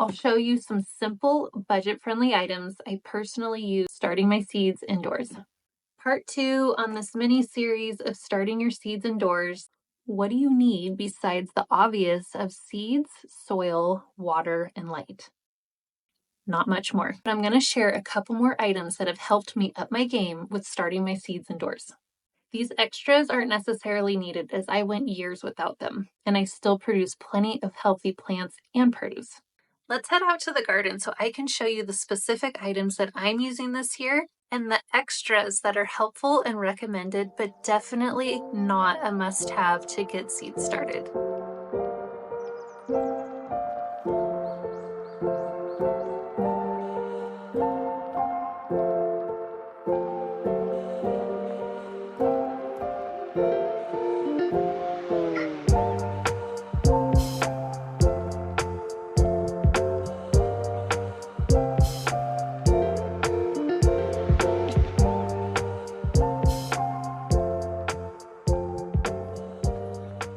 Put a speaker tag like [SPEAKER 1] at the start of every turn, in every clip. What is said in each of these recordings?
[SPEAKER 1] I'll show you some simple, budget-friendly items I personally use starting my seeds indoors. Part 2 on this mini series of starting your seeds indoors. What do you need besides the obvious of seeds, soil, water, and light? Not much more. But I'm going to share a couple more items that have helped me up my game with starting my seeds indoors. These extras aren't necessarily needed as I went years without them, and I still produce plenty of healthy plants and produce. Let's head out to the garden so I can show you the specific items that I'm using this year and the extras that are helpful and recommended, but definitely not a must-have to get seeds started.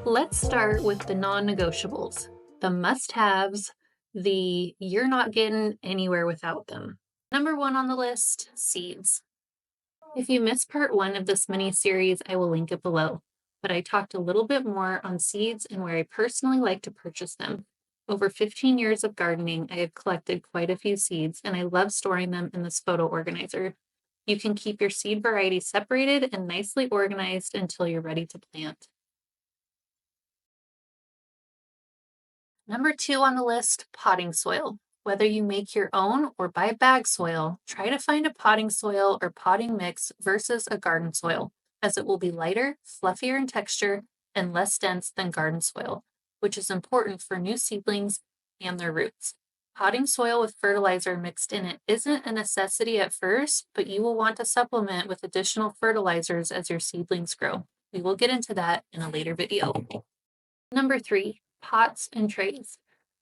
[SPEAKER 1] Let's start with the non-negotiables, the must-haves, the you're not getting anywhere without them. Number 1 on the list, seeds. If you missed part 1 of this mini series, I will link it below, but I talked a little bit more on seeds and where I personally like to purchase them. Over 15 years of gardening, I have collected quite a few seeds, and I love storing them in this photo organizer. You can keep your seed varieties separated and nicely organized until you're ready to plant. Number 2 on the list, potting soil. Whether you make your own or buy bag soil, try to find a potting soil or potting mix versus a garden soil, as it will be lighter, fluffier in texture, and less dense than garden soil, which is important for new seedlings and their roots. Potting soil with fertilizer mixed in it isn't a necessity at first, but you will want to supplement with additional fertilizers as your seedlings grow. We will get into that in a later video. Number 3, pots and trays.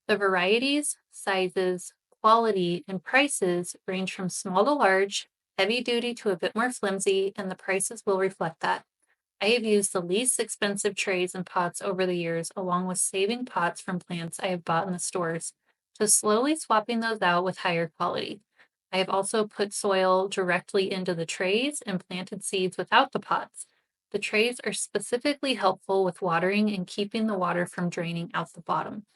[SPEAKER 1] The varieties, sizes, quality, and prices range from small to large, heavy duty to a bit more flimsy, and the prices will reflect that. I have used the least expensive trays and pots over the years, along with saving pots from plants I have bought in the stores, to slowly swapping those out with higher quality. I have also put soil directly into the trays and planted seeds without the pots. The trays are specifically helpful with watering and keeping the water from draining out the bottom.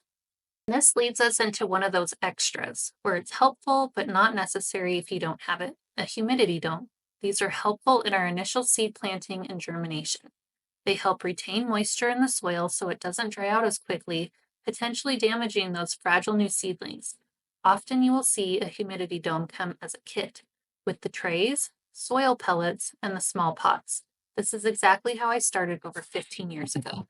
[SPEAKER 1] This leads us into one of those extras, where it's helpful but not necessary if you don't have it, a humidity dome. These are helpful in our initial seed planting and germination. They help retain moisture in the soil so it doesn't dry out as quickly, potentially damaging those fragile new seedlings. Often you will see a humidity dome come as a kit, with the trays, soil pellets, and the small pots. This is exactly how I started over 15 years ago.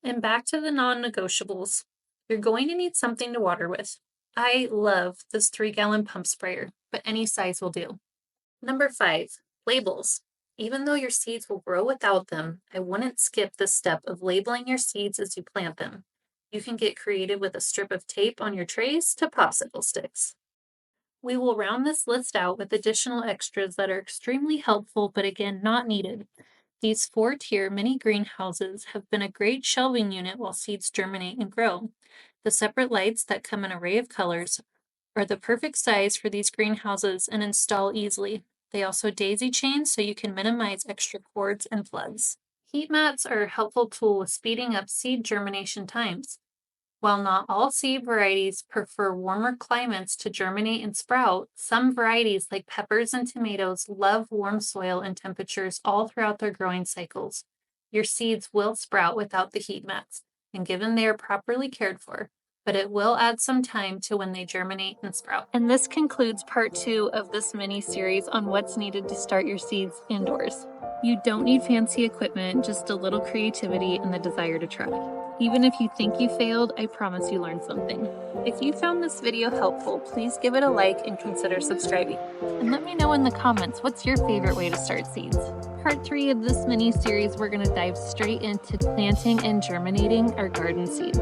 [SPEAKER 1] And back to the non-negotiables. You're going to need something to water with. I love this 3-gallon pump sprayer, but any size will do. Number 5, labels. Even though your seeds will grow without them, I wouldn't skip the step of labeling your seeds as you plant them. You can get creative with a strip of tape on your trays to popsicle sticks. We will round this list out with additional extras that are extremely helpful, but again, not needed. These 4-tier mini greenhouses have been a great shelving unit while seeds germinate and grow. The separate lights that come in an array of colors are the perfect size for these greenhouses and install easily. They also daisy chain so you can minimize extra cords and plugs. Heat mats are a helpful tool with speeding up seed germination times. While not all seed varieties prefer warmer climates to germinate and sprout, some varieties like peppers and tomatoes love warm soil and temperatures all throughout their growing cycles. Your seeds will sprout without the heat mats, and given they are properly cared for, but it will add some time to when they germinate and sprout. And this concludes part 2 of this mini series on what's needed to start your seeds indoors. You don't need fancy equipment, just a little creativity and the desire to try. Even if you think you failed, I promise you learned something. If you found this video helpful, please give it a like and consider subscribing. And let me know in the comments, what's your favorite way to start seeds? Part 3 of this mini series, we're going to dive straight into planting and germinating our garden seeds.